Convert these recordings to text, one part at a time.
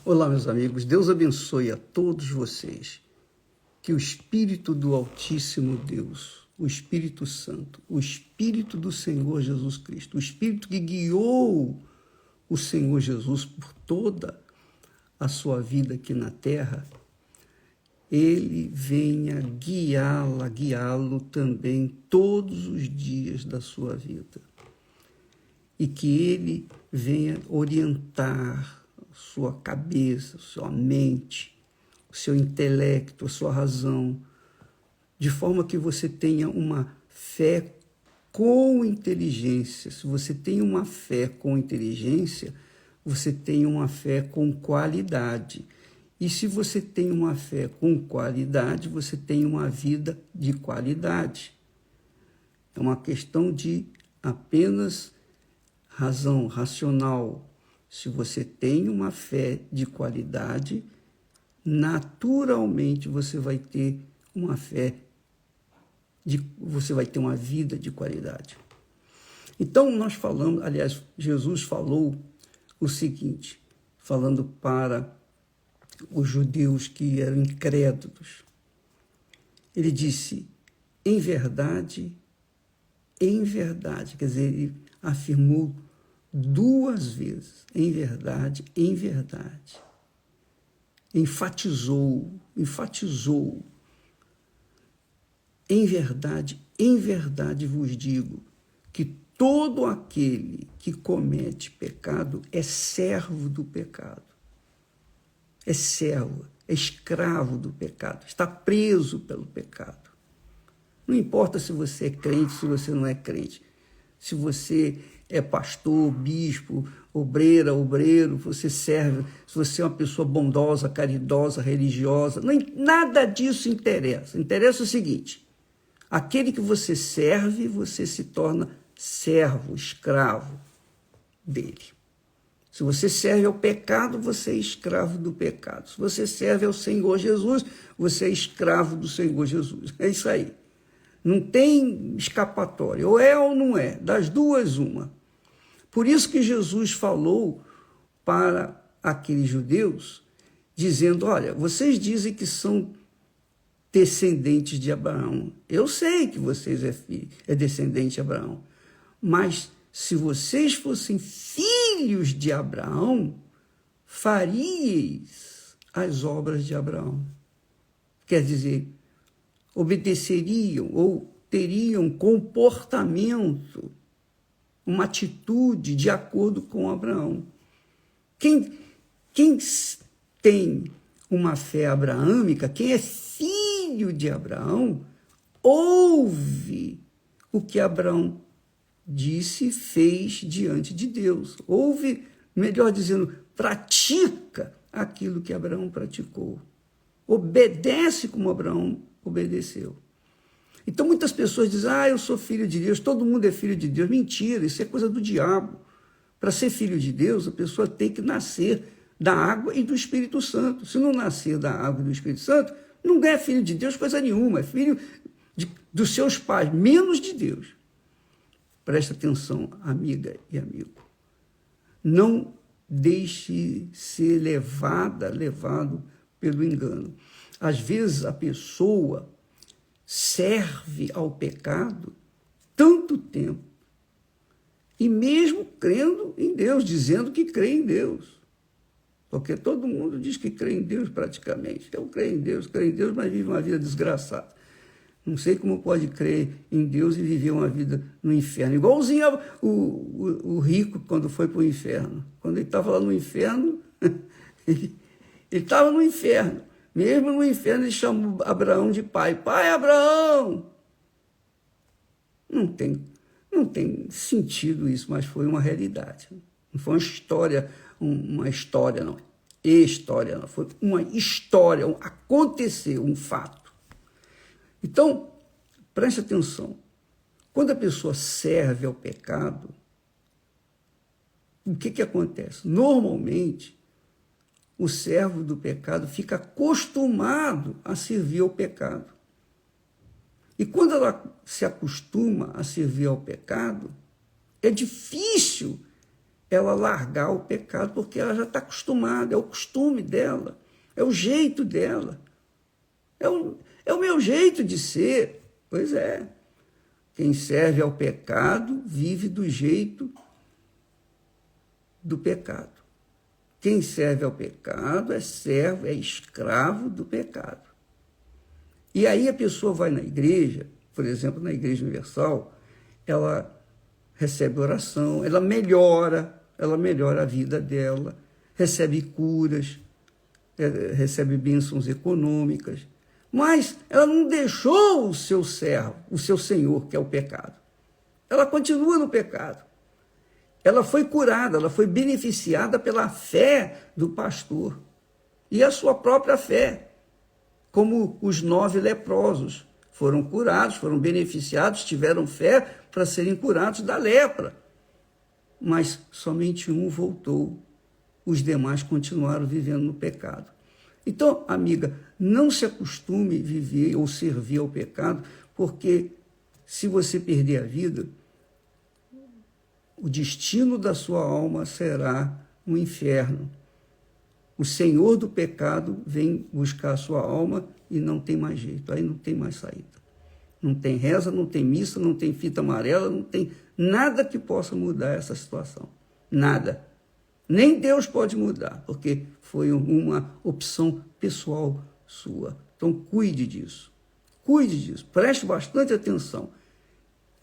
Olá, meus amigos. Deus abençoe a todos vocês. Que o Espírito do Altíssimo Deus, o Espírito Santo, o Espírito do Senhor Jesus Cristo, o Espírito que guiou o Senhor Jesus por toda a sua vida aqui na terra, ele venha guiá-lo também todos os dias da sua vida. E que ele venha orientar sua cabeça, sua mente, o seu intelecto, a sua razão, de forma que você tenha uma fé com inteligência. Se você tem uma fé com inteligência, você tem uma fé com qualidade. E se você tem uma fé com qualidade, você tem uma vida de qualidade. É uma questão de apenas razão racional. Se você tem uma fé de qualidade, naturalmente você vai ter uma você vai ter uma vida de qualidade. Então nós falamos, aliás, Jesus falou o seguinte, falando para os judeus que eram incrédulos. Ele disse, em verdade, quer dizer, ele afirmou duas vezes, em verdade, enfatizou, em verdade vos digo, que todo aquele que comete pecado é servo do pecado, é servo, é escravo do pecado, está preso pelo pecado. Não importa se você é crente, se você não é crente, se você é pastor, bispo, obreiro, você serve, se você é uma pessoa bondosa, caridosa, religiosa, nada disso interessa. Interessa o seguinte, aquele que você serve, você se torna servo, escravo dele. Se você serve ao pecado, você é escravo do pecado. Se você serve ao Senhor Jesus, você é escravo do Senhor Jesus. É isso aí. Não tem escapatória, ou não é, das duas uma. Por isso que Jesus falou para aqueles judeus, dizendo, olha, vocês dizem que são descendentes de Abraão. Eu sei que vocês é descendente de Abraão, mas se vocês fossem filhos de Abraão, faríeis as obras de Abraão. Quer dizer, obedeceriam ou teriam comportamento, uma atitude de acordo com Abraão. Quem tem uma fé abraâmica, quem é filho de Abraão, ouve o que Abraão disse e fez diante de Deus. Ouve, melhor dizendo, pratica aquilo que Abraão praticou. Obedece como Abraão obedeceu. Então muitas pessoas dizem, eu sou filho de Deus, todo mundo é filho de Deus. Mentira, isso é coisa do diabo. Para ser filho de Deus, a pessoa tem que nascer da água e do Espírito Santo. Se não nascer da água e do Espírito Santo, não é filho de Deus coisa nenhuma, é filho dos seus pais, menos de Deus. Presta atenção, amiga e amigo. Não deixe ser levado pelo engano. Às vezes a pessoa serve ao pecado tanto tempo, e mesmo crendo em Deus, dizendo que crê em Deus. Porque todo mundo diz que crê em Deus praticamente. Eu creio em Deus, mas vive uma vida desgraçada. Não sei como pode crer em Deus e viver uma vida no inferno. Igualzinho o rico quando foi para o inferno. Quando ele estava lá no inferno, ele estava no inferno. Mesmo no inferno, ele chamou Abraão de pai. Pai, Abraão! Não tem sentido isso, mas foi uma realidade. Não foi uma história, não. História, não. Foi uma história, aconteceu, um fato. Então, preste atenção. Quando a pessoa serve ao pecado, o que acontece? Normalmente, o servo do pecado fica acostumado a servir ao pecado. E quando ela se acostuma a servir ao pecado, é difícil ela largar o pecado, porque ela já está acostumada, é o costume dela, é o jeito dela, é o meu jeito de ser. Pois é, quem serve ao pecado vive do jeito do pecado. Quem serve ao pecado é servo, é escravo do pecado. E aí a pessoa vai na igreja, por exemplo, na Igreja Universal, ela recebe oração, ela melhora a vida dela, recebe curas, recebe bênçãos econômicas, mas ela não deixou o seu servo, o seu senhor, que é o pecado. Ela continua no pecado. Ela foi curada, ela foi beneficiada pela fé do pastor e a sua própria fé, como os 9 leprosos foram curados, foram beneficiados, tiveram fé para serem curados da lepra. Mas somente um voltou, os demais continuaram vivendo no pecado. Então, amiga, não se acostume a viver ou servir ao pecado, porque se você perder a vida, o destino da sua alma será um inferno. O senhor do pecado vem buscar a sua alma e não tem mais jeito, aí não tem mais saída. Não tem reza, não tem missa, não tem fita amarela, não tem nada que possa mudar essa situação. Nada. Nem Deus pode mudar, porque foi uma opção pessoal sua. Então, cuide disso. Cuide disso. Preste bastante atenção.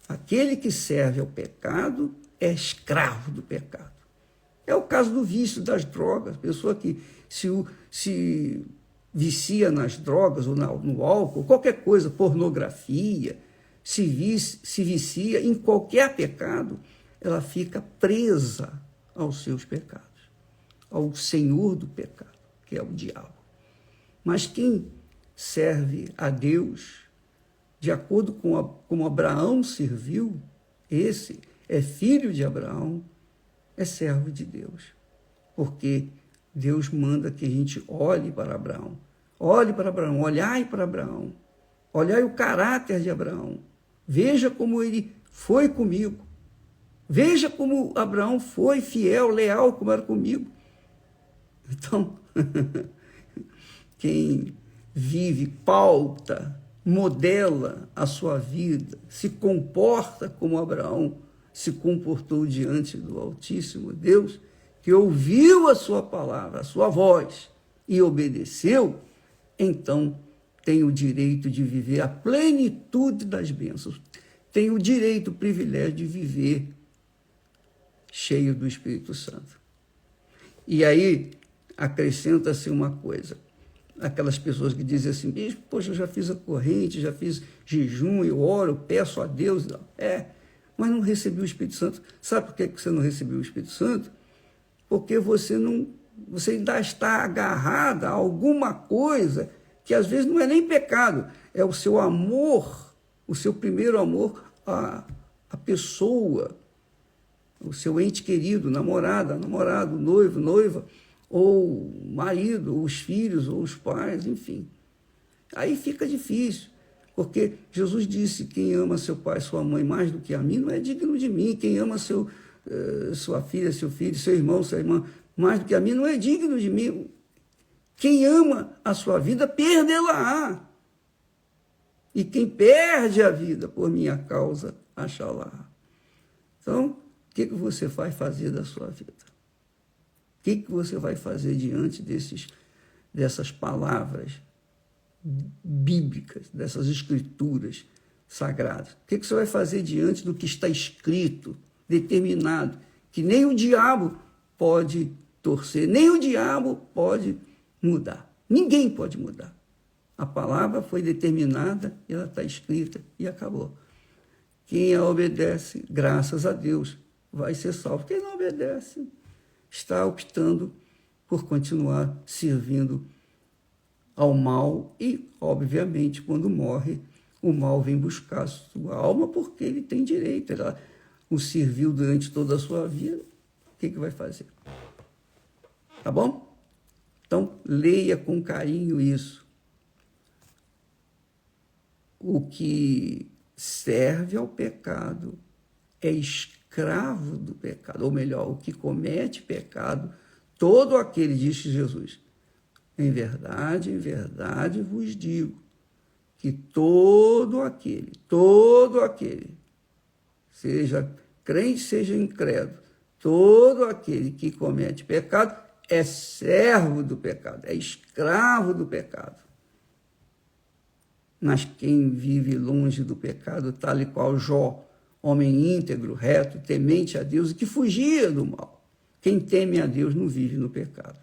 Aquele que serve ao pecado é escravo do pecado. É o caso do vício das drogas. A pessoa que se vicia nas drogas ou no álcool, qualquer coisa, pornografia, se vicia em qualquer pecado, ela fica presa aos seus pecados, ao senhor do pecado, que é o diabo. Mas quem serve a Deus, de acordo com como Abraão serviu, esse é filho de Abraão, é servo de Deus. Porque Deus manda que a gente olhe para Abraão. Olhe para Abraão, olhai para Abraão. Olhai o caráter de Abraão. Veja como ele foi comigo. Veja como Abraão foi fiel, leal, como era comigo. Então, quem vive, pauta, modela a sua vida, se comporta como Abraão se comportou diante do Altíssimo Deus, que ouviu a sua palavra, a sua voz, e obedeceu, então tem o direito de viver a plenitude das bênçãos, tem o direito, o privilégio de viver cheio do Espírito Santo. E aí acrescenta-se uma coisa, aquelas pessoas que dizem assim, bispo, poxa, eu já fiz a corrente, já fiz jejum, eu oro, eu peço a Deus, mas não recebi o Espírito Santo. Sabe por que você não recebeu o Espírito Santo? Porque você ainda está agarrada a alguma coisa que às vezes não é nem pecado, é o seu amor, o seu primeiro amor à pessoa, o seu ente querido, namorado, noivo, noiva, ou marido, ou os filhos, ou os pais, enfim. Aí fica difícil, porque Jesus disse, quem ama seu pai, sua mãe mais do que a mim, não é digno de mim. Quem ama sua filha, seu filho, seu irmão, sua irmã, mais do que a mim, não é digno de mim. Quem ama a sua vida, perdê-la-á. E quem perde a vida por minha causa, achá-la. Então, o que você vai fazer da sua vida? O que você vai fazer diante dessas palavras bíblicas, dessas escrituras sagradas? O que você vai fazer diante do que está escrito, determinado, que nem o diabo pode torcer, nem o diabo pode mudar. Ninguém pode mudar. A palavra foi determinada, ela está escrita e acabou. Quem a obedece, graças a Deus, vai ser salvo. Quem não obedece, está optando por continuar servindo ao mal e, obviamente, quando morre, o mal vem buscar a sua alma porque ele tem direito. Ela o serviu durante toda a sua vida. O que vai fazer? Tá bom? Então, leia com carinho isso. O que serve ao pecado é escravo escravo do pecado, ou melhor, o que comete pecado, todo aquele, disse Jesus, em verdade vos digo, que todo aquele, seja crente, seja incrédulo, todo aquele que comete pecado é servo do pecado, é escravo do pecado. Mas quem vive longe do pecado, tal e qual Jó, homem íntegro, reto, temente a Deus e que fugia do mal. Quem teme a Deus não vive no pecado.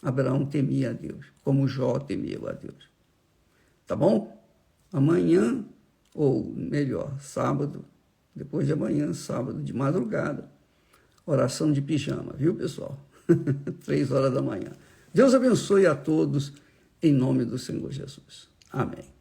Abraão temia a Deus, como Jó temia a Deus. Tá bom? Amanhã, ou melhor, sábado, depois de amanhã, sábado, de madrugada, oração de pijama, viu, pessoal? 3 horas da manhã. Deus abençoe a todos, em nome do Senhor Jesus. Amém.